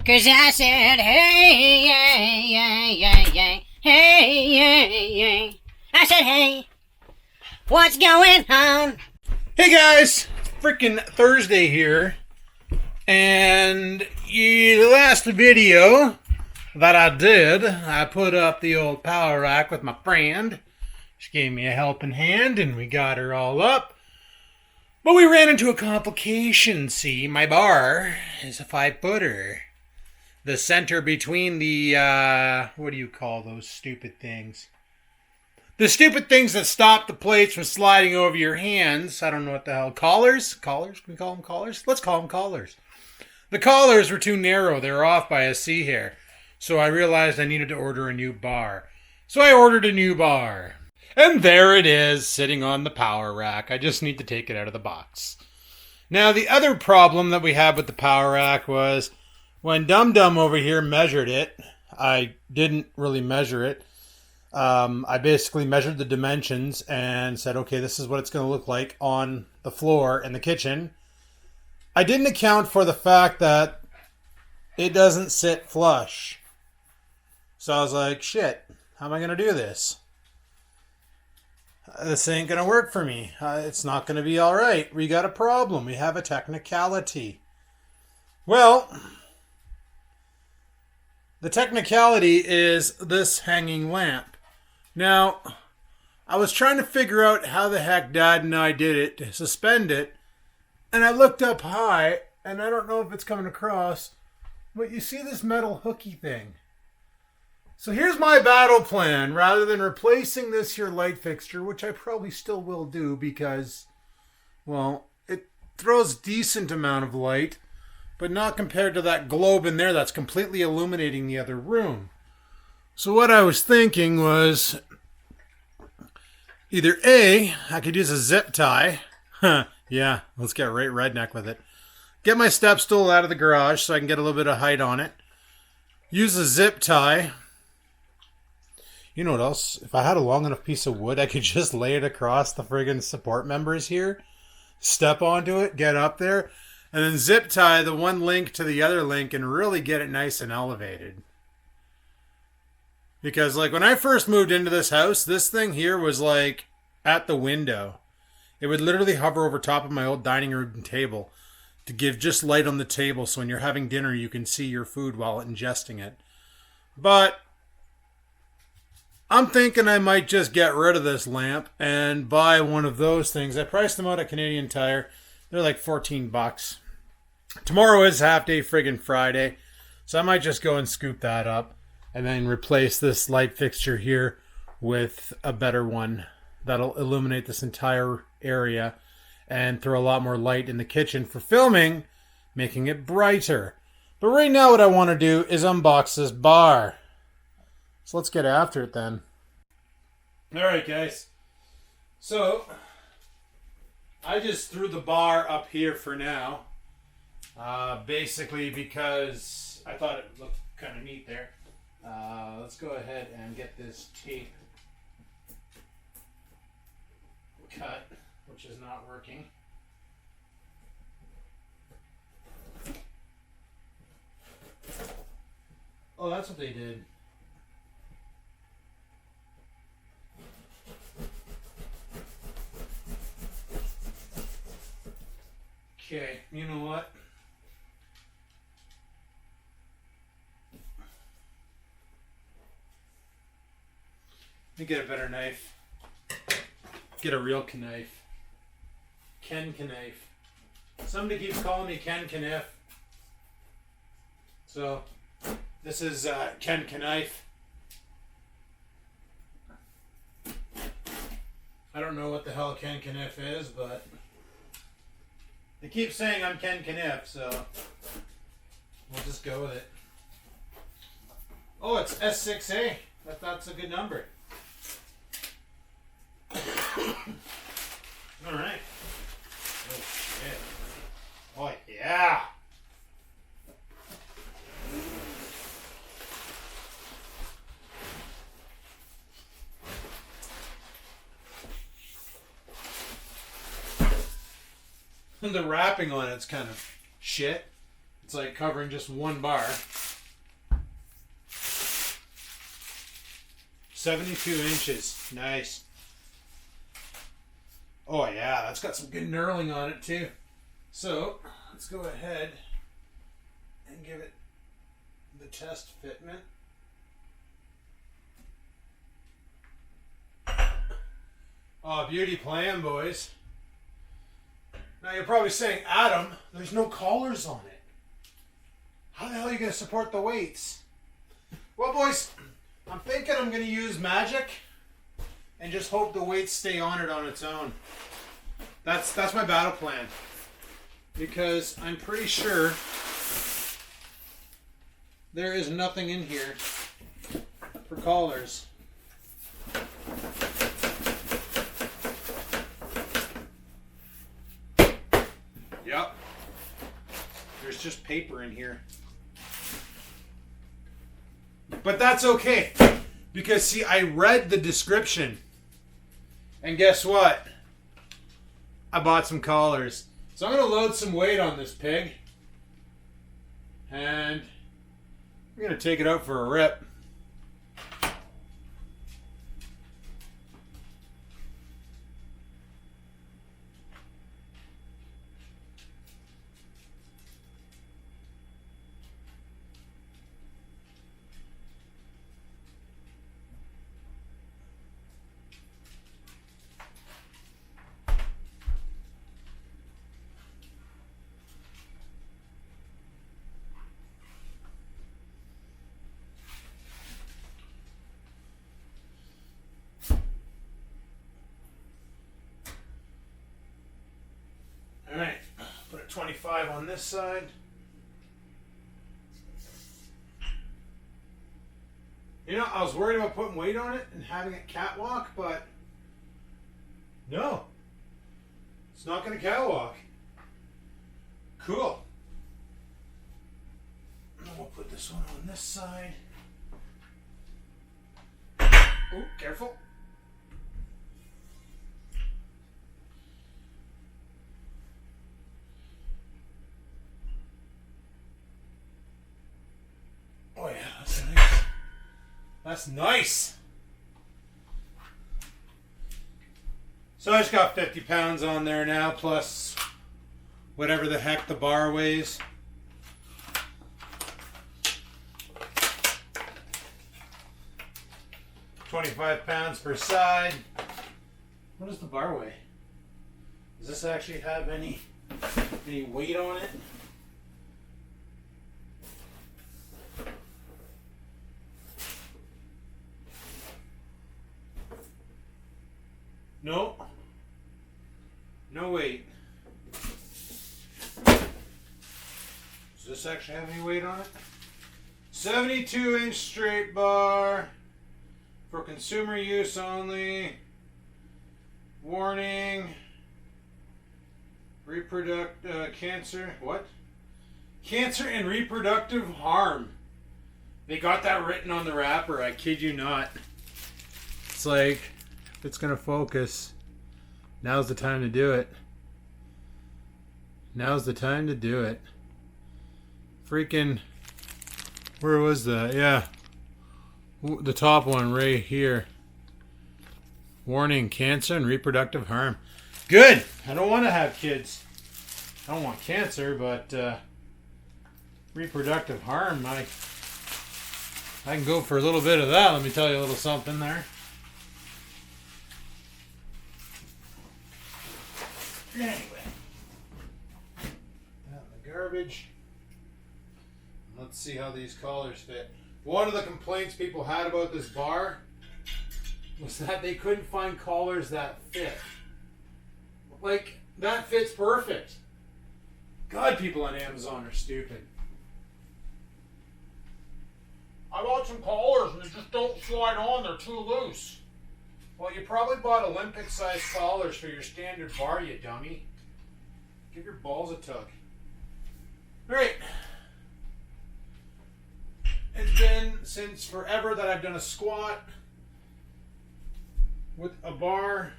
'Cause I said, hey, yeah, yeah, yeah, yeah, hey, yeah, yeah. I said, hey, what's going on? Hey guys, freaking Thursday here, and the last video that I did, I put up the old power rack with my friend. She gave me a helping hand, and we got her all up. But we ran into a complication. See, my bar is a 5-footer. The center between the what do you call those stupid things? The stupid things that stop the plates from sliding over your hands. I don't know what the hell. Collars? Collars? Can we call them collars? Let's call them collars. The collars were too narrow. They were off by a C hair. So I realized I needed to order a new bar. So I ordered a new bar. And there it is, sitting on the power rack. I just need to take it out of the box. Now, the other problem that we had with the power rack was when Dum Dum over here measured it, I didn't really measure it. I basically measured the dimensions and said, okay, this is what it's going to look like on the floor in the kitchen. I didn't account for the fact that it doesn't sit flush. So I was like, shit, how am I going to do this? This ain't going to work for me. It's not going to be all right. We got a problem. We have a technicality. Well, the technicality is this hanging lamp. Now, I was trying to figure out how the heck Dad and I did it to suspend it, and I looked up high, and I don't know if it's coming across, but you see this metal hooky thing. So here's my battle plan. Rather than replacing this here light fixture, which I probably still will do because, well, it throws a decent amount of light, but not compared to that globe in there that's completely illuminating the other room. So what I was thinking was either A, I could use a zip tie. Yeah, let's get right redneck with it. Get my step stool out of the garage so I can get a little bit of height on it. Use a zip tie. You know what else? If I had a long enough piece of wood, I could just lay it across the friggin' support members here. Step onto it, get up there, and then zip tie the one link to the other link and really get it nice and elevated. Because like when I first moved into this house, this thing here was like at the window. It would literally hover over top of my old dining room table to give just light on the table so when you're having dinner you can see your food while ingesting it. But I'm thinking I might just get rid of this lamp and buy one of those things. I priced them out at Canadian Tire. They're like $14. Tomorrow is half day friggin' Friday, so I might just go and scoop that up and then replace this light fixture here with a better one that'll illuminate this entire area and throw a lot more light in the kitchen for filming, making it brighter. But right now what I want to do is unbox this bar. So let's get after it then. Alright guys, so I just threw the bar up here for now. Basically because I thought it looked kind of neat there. Let's go ahead and get this tape cut, which is not working. Oh, that's what they did. Okay, you know what? Let me get a better knife. Get a real knife. Ken Knife. Somebody keeps calling me Ken Knife. So, this is Ken Knife. I don't know what the hell Ken Knife is, but they keep saying I'm Ken Kniff, so we'll just go with it. Oh, it's S6A. That's a good number. Alright. Oh, shit. Oh, yeah. The wrapping on it's kind of shit. It's like covering just one bar. 72 inches. Nice. Oh yeah, that's got some good knurling on it too. So let's go ahead and give it the test fitment. Oh, beauty plan, boys. Now you're probably saying, Adam, there's no collars on it. How the hell are you going to support the weights? Well, boys, I'm thinking I'm going to use magic and just hope the weights stay on it on its own. That's my battle plan. Because I'm pretty sure there is nothing in here for collars. Yep. There's just paper in here. But that's okay. Because, see, I read the description. And guess what? I bought some collars. So I'm going to load some weight on this pig. And we're going to take it out for a rip. Alright, put a 25 on this side. You know, I was worried about putting weight on it and having it catwalk, but no. It's not going to catwalk. Cool. And then we'll put this one on this side. Oh, careful. Oh yeah, that's nice. That's nice. So I just got 50 pounds on there now, plus whatever the heck the bar weighs. £25 per side. What does the bar weigh? Does this actually have any weight on it? No. No weight. Does this actually have any weight on it? 72-inch straight bar for consumer use only. Warning. Cancer. What? Cancer and reproductive harm. They got that written on the wrapper. I kid you not. It's like, if it's gonna focus, now's the time to do it. Now's the time to do it. Freaking, where was that? Yeah, the top one right here. Warning: cancer and reproductive harm. Good. I don't want to have kids. I don't want cancer, but reproductive harm, I can go for a little bit of that. Let me tell you a little something there. Anyway, that in the garbage. Let's see how these collars fit. One of the complaints people had about this bar was that they couldn't find collars that fit. Like, that fits perfect. God, people on Amazon are stupid. I bought some collars and they just don't slide on, they're too loose. Well, you probably bought Olympic-sized collars for your standard bar, you dummy. Give your balls a tug. Alright. It's been since forever that I've done a squat with a bar.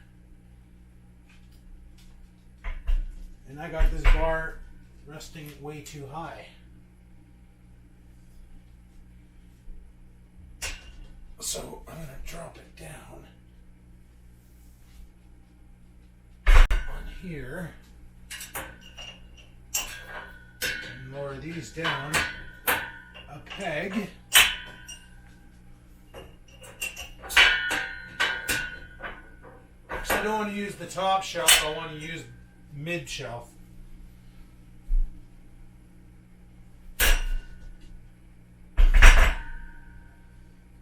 And I got this bar resting way too high. So I'm going to drop it down on here. And lower these down a peg. Because I don't want to use the top shelf, I want to use mid shelf.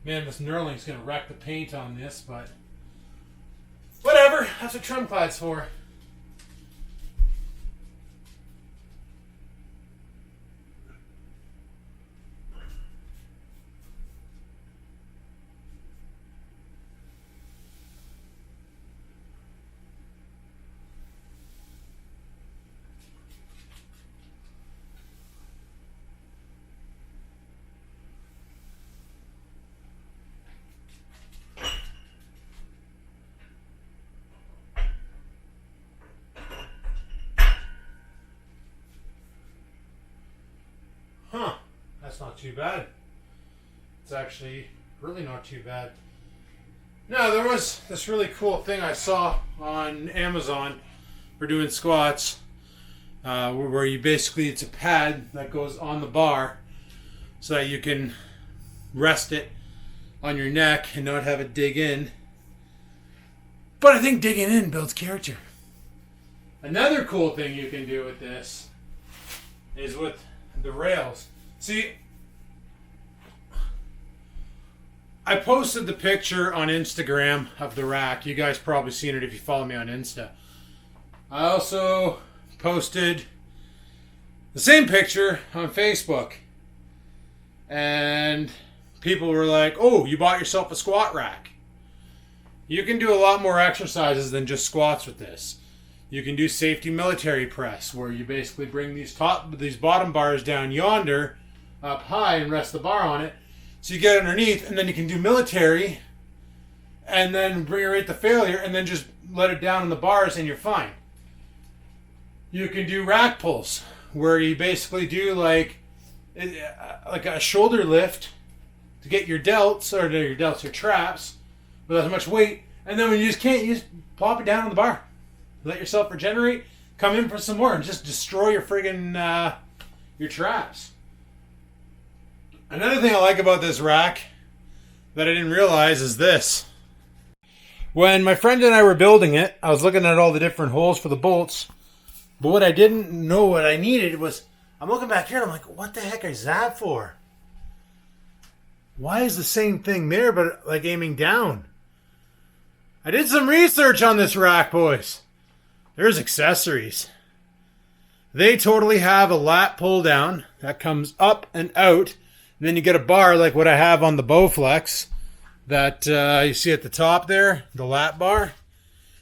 Man, this knurling's going to wreck the paint on this, but whatever. That's what Trimclad's for. Huh, that's not too bad. It's actually really not too bad. No, there was this really cool thing I saw on Amazon for doing squats, where you basically, it's a pad that goes on the bar so that you can rest it on your neck and not have it dig in. But I think digging in builds character. Another cool thing you can do with this is with the rails. See, I posted the picture on Instagram of the rack. You guys probably seen it if you follow me on Insta. I also posted the same picture on Facebook. And people were like, oh, you bought yourself a squat rack. You can do a lot more exercises than just squats with this. You can do safety military press, where you basically bring these bottom bars down yonder up high and rest the bar on it. So you get underneath, and then you can do military and then bring it right to failure and then just let it down on the bars and you're fine. You can do rack pulls, where you basically do like a shoulder lift to get your delts, your traps, without as much weight. And then when you just can't, you just plop it down on the bar. Let yourself regenerate, come in for some more, and just destroy your friggin' your traps. Another thing I like about this rack that I didn't realize is this. When my friend and I were building it, I was looking at all the different holes for the bolts, but what I didn't know what I needed was, I'm looking back here and I'm like, what the heck is that for? Why is the same thing there but like aiming down? I did some research on this rack, boys. There's accessories. They totally have a lat pull down that comes up and out. And then you get a bar like what I have on the Bowflex that you see at the top there, the lat bar.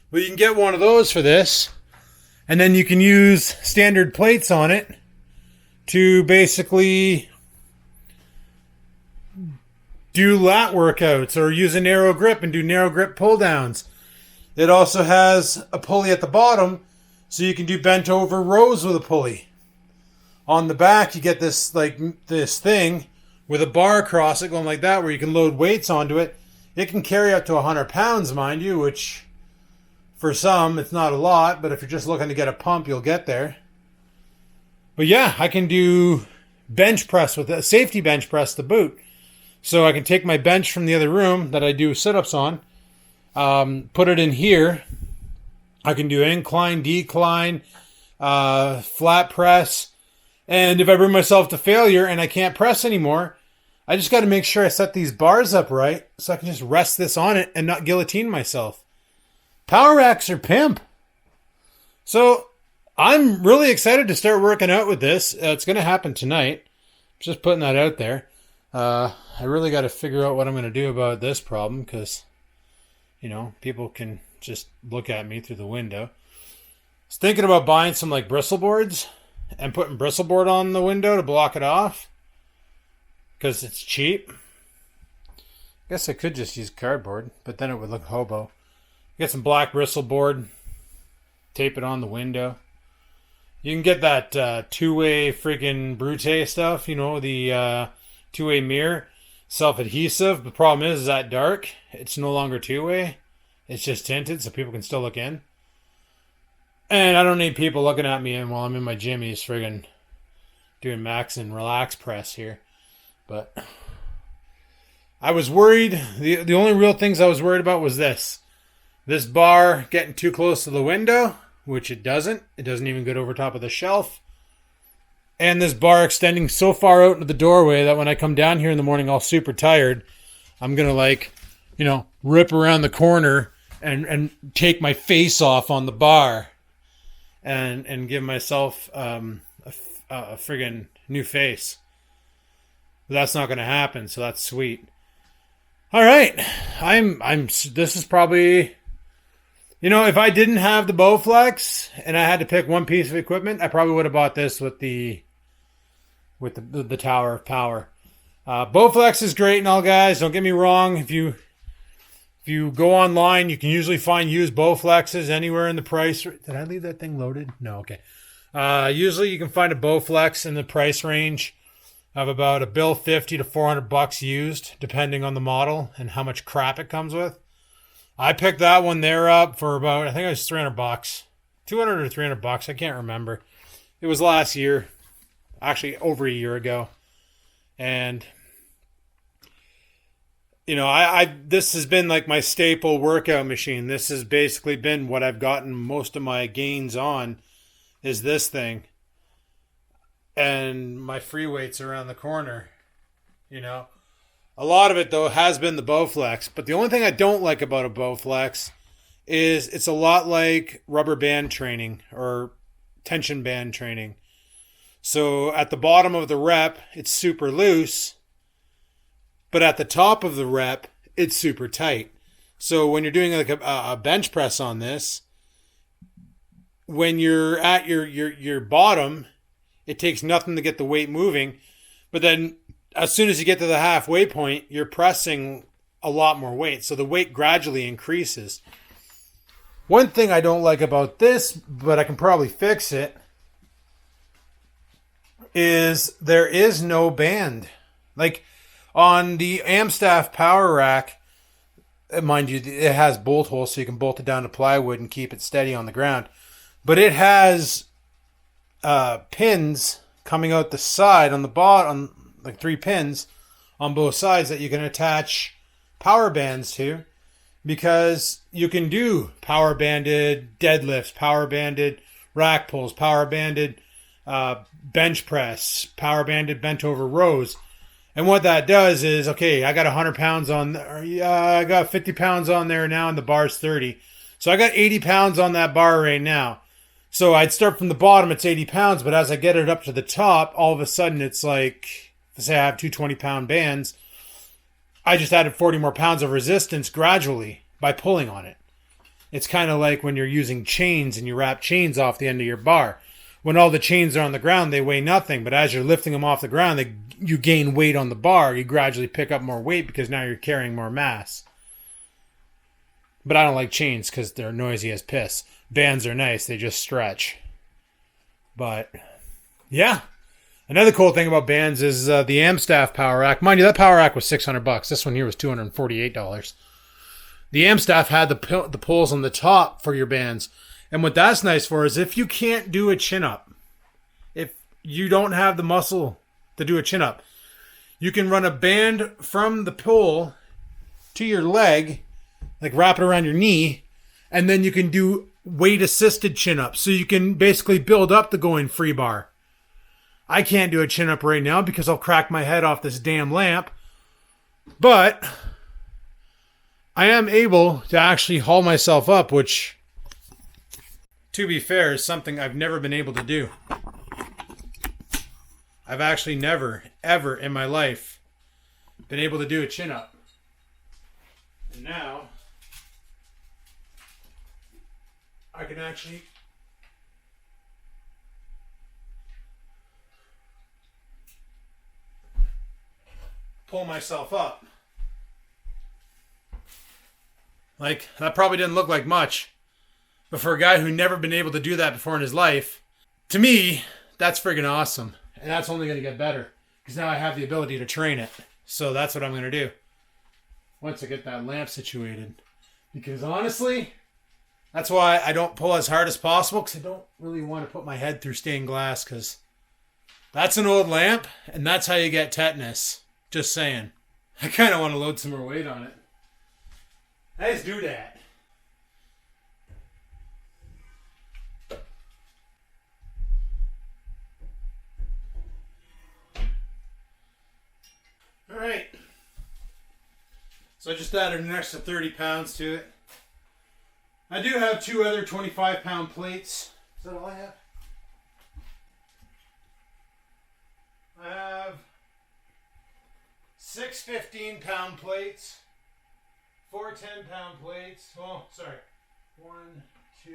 Well, you can get one of those for this. And then you can use standard plates on it to basically do lat workouts or use a narrow grip and do narrow grip pull downs. It also has a pulley at the bottom, so you can do bent over rows with a pulley. On the back, you get this thing with a bar across it going like that, where you can load weights onto it. It can carry up to 100 pounds, mind you, which for some, it's not a lot, but if you're just looking to get a pump, you'll get there. But yeah, I can do bench press with a safety bench press to boot. So I can take my bench from the other room that I do sit-ups on, put it in here. I can do incline, decline, flat press. And if I bring myself to failure and I can't press anymore, I just got to make sure I set these bars up right so I can just rest this on it and not guillotine myself. Power racks are pimp. So I'm really excited to start working out with this. It's going to happen tonight. Just putting that out there. I really got to figure out what I'm going to do about this problem because, people can just look at me through the window. I was thinking about buying some bristle boards and putting bristle board on the window to block it off because it's cheap. I guess I could just use cardboard, but then it would look hobo. Get some black bristle board, tape it on the window. You can get that two-way freaking Brute stuff, the two-way mirror. self-adhesive. The problem is that dark. It's no longer two-way. It's just tinted so people can still look in. And I don't need people looking at me while I'm in my jimmies friggin' doing max and relax press here. But I was worried. The only real things I was worried about was this. This bar getting too close to the window, which it doesn't. It doesn't even get over top of the shelf. And this bar extending so far out into the doorway that when I come down here in the morning all super tired, I'm going to rip around the corner and take my face off on the bar and give myself a friggin' new face. But that's not going to happen, so that's sweet. All right. This is probably, if I didn't have the Bowflex and I had to pick one piece of equipment, I probably would have bought this with the Tower of Power. Bowflex is great and all, guys. Don't get me wrong. If you go online, you can usually find used Bowflexes anywhere in the price. Did I leave that thing loaded? No, okay. Usually you can find a Bowflex in the price range of about $150 to $400 used, depending on the model and how much crap it comes with. I picked that one there up for about, I think it was $300, $200 or $300. I can't remember. It was last year, actually over a year ago, and this has been like my staple workout machine. This has basically been what I've gotten most of my gains on, is this thing. And my free weights around the corner, A lot of it, though, has been the Bowflex. But the only thing I don't like about a Bowflex is it's a lot like rubber band training or tension band training. So at the bottom of the rep, it's super loose. But at the top of the rep, it's super tight. So when you're doing like a bench press on this, when you're at your bottom, it takes nothing to get the weight moving. But then as soon as you get to the halfway point, you're pressing a lot more weight. So the weight gradually increases. One thing I don't like about this, but I can probably fix it, is there is no band. Like on the Amstaff Power Rack, mind you, it has bolt holes so you can bolt it down to plywood and keep it steady on the ground. But it has pins coming out the side on the bottom, like 3 pins on both sides that you can attach power bands to, because you can do power banded deadlifts, power banded rack pulls, power banded bench press, power banded bent over rows. And what that does is, okay, I got 100 pounds on there. I got 50 pounds on there now and the bar's 30. So I got 80 pounds on that bar right now. So I'd start from the bottom, it's 80 pounds, but as I get it up to the top, all of a sudden it's like, say I have 2 20-pound bands, I just added 40 more pounds of resistance gradually by pulling on it. It's kind of like when you're using chains and you wrap chains off the end of your bar. When all the chains are on the ground, they weigh nothing, but as you're lifting them off the ground, you gain weight on the bar. You gradually pick up more weight because now you're carrying more mass. But I don't like chains because they're noisy as piss. Bands are nice. They just stretch. But, yeah. Another cool thing about bands is the Amstaff Power Rack. Mind you, that Power Rack was $600. This one here was $248. The Amstaff had the poles on the top for your bands. And what that's nice for is if you can't do a chin-up, if you don't have the muscle to do a chin-up, you can run a band from the pole to your leg, like wrap it around your knee, and then you can do weight-assisted chin-ups. So you can basically build up the going free bar. I can't do a chin-up right now because I'll crack my head off this damn lamp. But I am able to actually haul myself up, which, to be fair, is something I've never been able to do. I've actually never, ever in my life been able to do a chin-up. And now I can actually pull myself up. Like, that probably didn't look like much. But for a guy who never been able to do that before in his life, to me, that's friggin' awesome. And that's only going to get better because now I have the ability to train it. So that's what I'm going to do once I get that lamp situated. Because honestly, that's why I don't pull as hard as possible, because I don't really want to put my head through stained glass, because that's an old lamp, and that's how you get tetanus. Just saying. I kind of want to load some more weight on it. Let's do that. All right. So I just added an extra 30 pounds to it. I do have 2 other 25-pound plates. Is that all I have? I have 6 15-pound plates, 4 10-pound plates. Oh, sorry. 1, 2,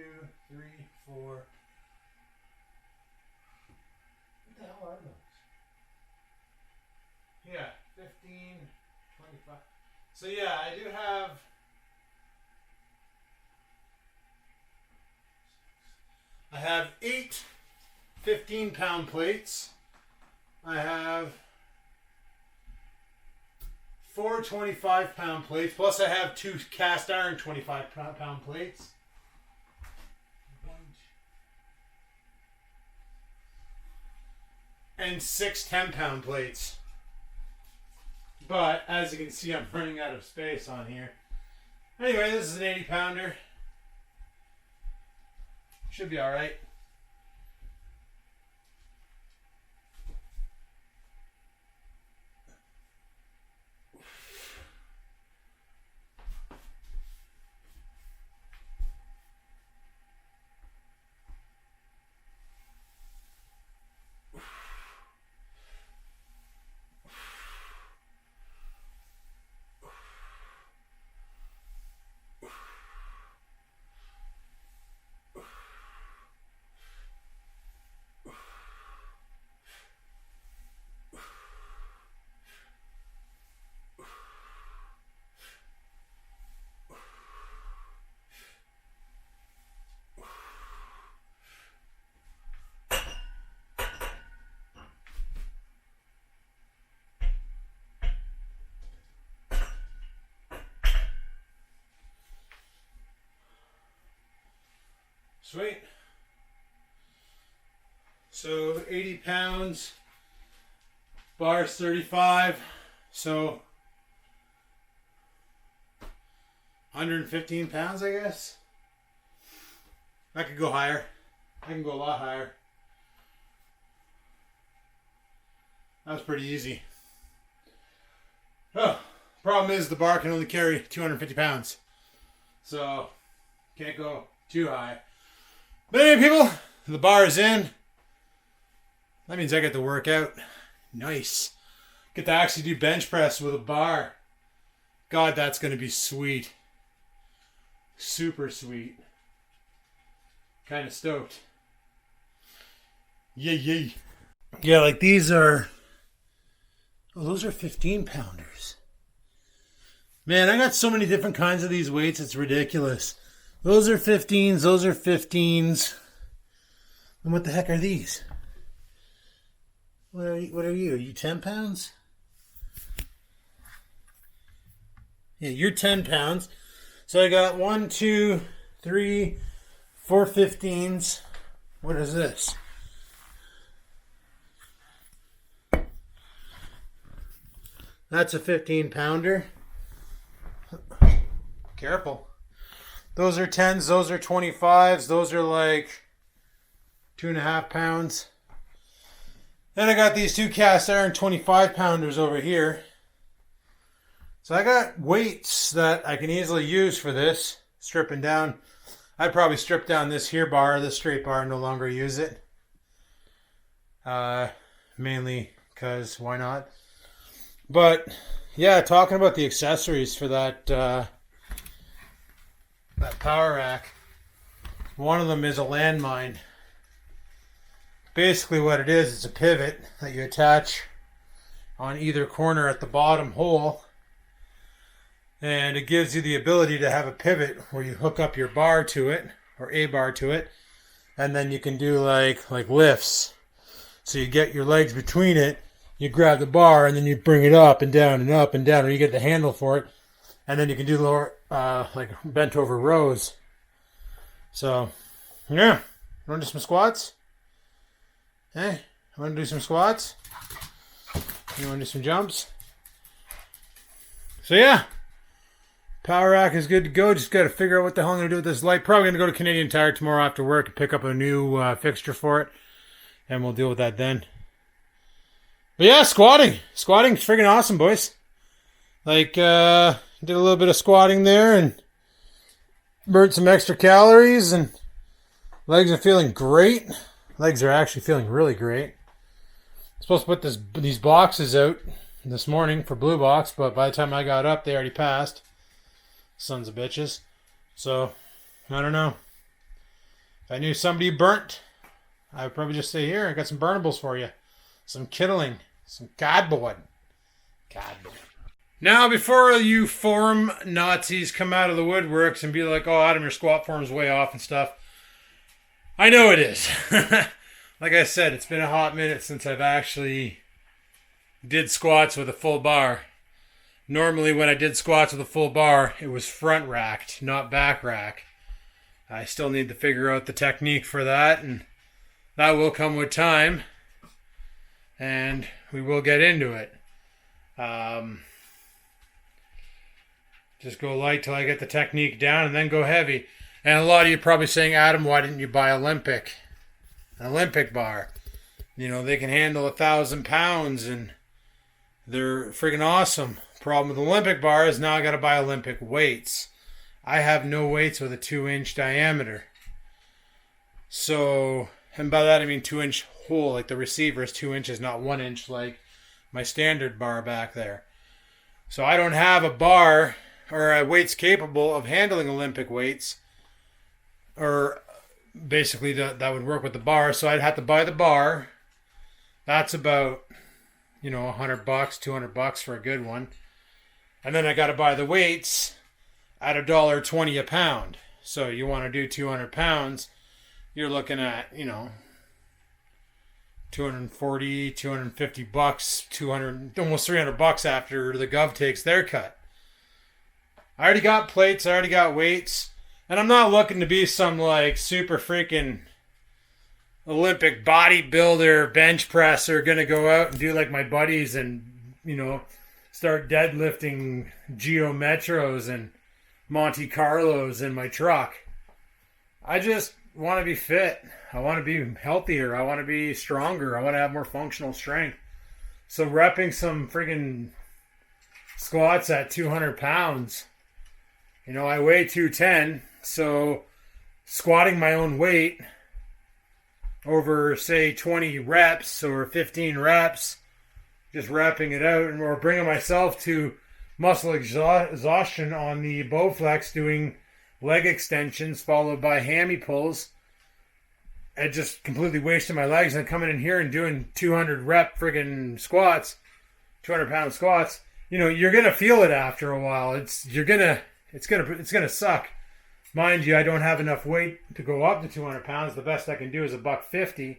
3, 4. What the hell are those? Yeah, 15, 25. So yeah, I do have. I have 8 15-pound plates. I have 4 25-pound plates. Plus I have 2 cast iron 25-pound plates. And 6 10-pound plates. But as you can see, I'm running out of space on here. Anyway, this is an 80-pounder. Should be all right. Sweet. So 80 pounds, bars 35, so 115 pounds, I guess. I could go higher. I can go a lot higher. That was pretty easy. Oh, problem is the bar can only carry 250 pounds. So, can't go too high. But anyway, people, the bar is in. That means I get to work out. Nice. Get to actually do bench press with a bar. God, that's going to be sweet. Super sweet. Kind of stoked. Yay, yay. Yeah, like these are... Oh, those are 15-pounders. Man, I got so many different kinds of these weights, it's ridiculous. Those are 15s, those are 15s. And what the heck are these? What are you? Are you 10 pounds? Yeah, you're 10 pounds. So I got 1, 2, 3, 4 15s. What is this? That's a 15-pounder. Careful. Those are 10s, those are 25s, those are like 2.5 pounds. Then I got these 2 cast iron 25-pounders over here. So I got weights that I can easily use for this. Stripping down. I'd probably strip down this here bar, this straight bar, no longer use it. Mainly because why not? But yeah, talking about the accessories for that that power rack. One of them is a landmine. Basically what it is, it's a pivot that you attach on either corner at the bottom hole. And it gives you the ability to have a pivot where you hook up your bar to it, or a bar to it, and then you can do like lifts. So you get your legs between it, you grab the bar and then you bring it up and down and up and down, or you get the handle for it, and then you can do lower, like bent over rows. So, yeah. You want to do some squats? Hey, you want to do some squats? You want to do some jumps? So yeah, Power Rack is good to go. Just got to figure out what the hell I'm going to do with this light. Probably going to go to Canadian Tire tomorrow after work and pick up a new fixture for it. And we'll deal with that then. But yeah, squatting. Squatting's friggin' awesome, boys. Like, did a little bit of squatting there and burnt some extra calories, and legs are feeling great. Legs are actually feeling really great. I'm supposed to put these boxes out this morning for Blue Box, but by the time I got up, they already passed. Sons of bitches. So, I don't know. If I knew somebody burnt, I would probably just say, here, I got some burnables for you. Some kittling. Some cardboard. Cardboard. Now, before you form Nazis come out of the woodworks and be like, oh, Adam, your squat form's way off and stuff, I know it is. Like I said, it's been a hot minute since I've actually did squats with a full bar. Normally, when I did squats with a full bar, it was front racked, not back rack. I still need to figure out the technique for that, and that will come with time, and we will get into it. Just go light till I get the technique down, and then go heavy. And a lot of you probably saying, Adam, why didn't you buy an Olympic bar? You know, they can handle 1,000 pounds, and they're friggin' awesome. Problem with Olympic bar is now I got to buy Olympic weights. I have no weights with a 2-inch diameter. So, and by that I mean 2-inch hole, like the receiver is 2 inches, not 1 inch like my standard bar back there. So I don't have a bar or a weights capable of handling Olympic weights, or basically that would work with the bar. So I'd have to buy the bar. That's about, $100, $200 for a good one. And then I got to buy the weights at $1.20 a pound. So you want to do 200 pounds, you're looking at, $240, $250, almost $300 after the Gov takes their cut. I already got plates, I already got weights, and I'm not looking to be some like super freaking Olympic bodybuilder, bench presser, gonna go out and do like my buddies and, start deadlifting Geo Metros and Monte Carlos in my truck. I just want to be fit. I want to be healthier. I want to be stronger. I want to have more functional strength. So repping some friggin' squats at 200 pounds. I weigh 210. So squatting my own weight over, say, 20 reps or 15 reps, just repping it out, or bringing myself to muscle exhaustion on the Bowflex, doing leg extensions followed by hammy pulls. I just completely wasted my legs, and coming in here and doing 200 rep friggin' squats, 200 pound squats. You're gonna feel it after a while. It's gonna suck. Mind you, I don't have enough weight to go up to 200 pounds. The best I can do is $150,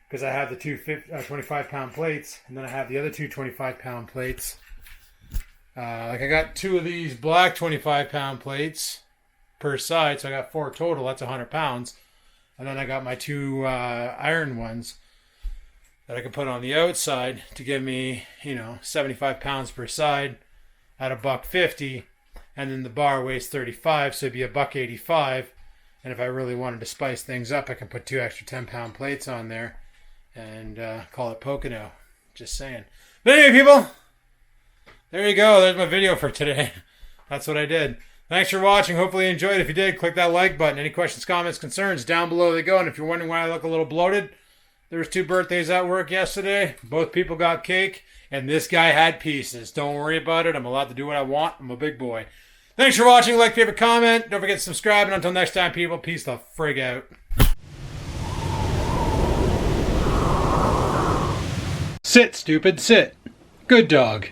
because I have the 25 pound plates, and then I have the other two 25 pound plates. I got two of these black 25 pound plates per side, so I got 4 total. That's 100 pounds. And then I got my 2 iron ones that I can put on the outside to give me, 75 pounds per side at $150. And then the bar weighs 35, so it'd be $185. And if I really wanted to spice things up, I can put 2 extra 10 pound plates on there and call it Pocono. Just saying. But anyway, people, there you go. There's my video for today. That's what I did. Thanks for watching. Hopefully you enjoyed. If you did, click that like button. Any questions, comments, concerns, down below they go. And if you're wondering why I look a little bloated, there was 2 birthdays at work yesterday. Both people got cake, and this guy had pieces. Don't worry about it. I'm allowed to do what I want. I'm a big boy. Thanks for watching. Like, favorite, comment. Don't forget to subscribe. And until next time, people, peace the frig out. Sit, stupid, sit. Good dog.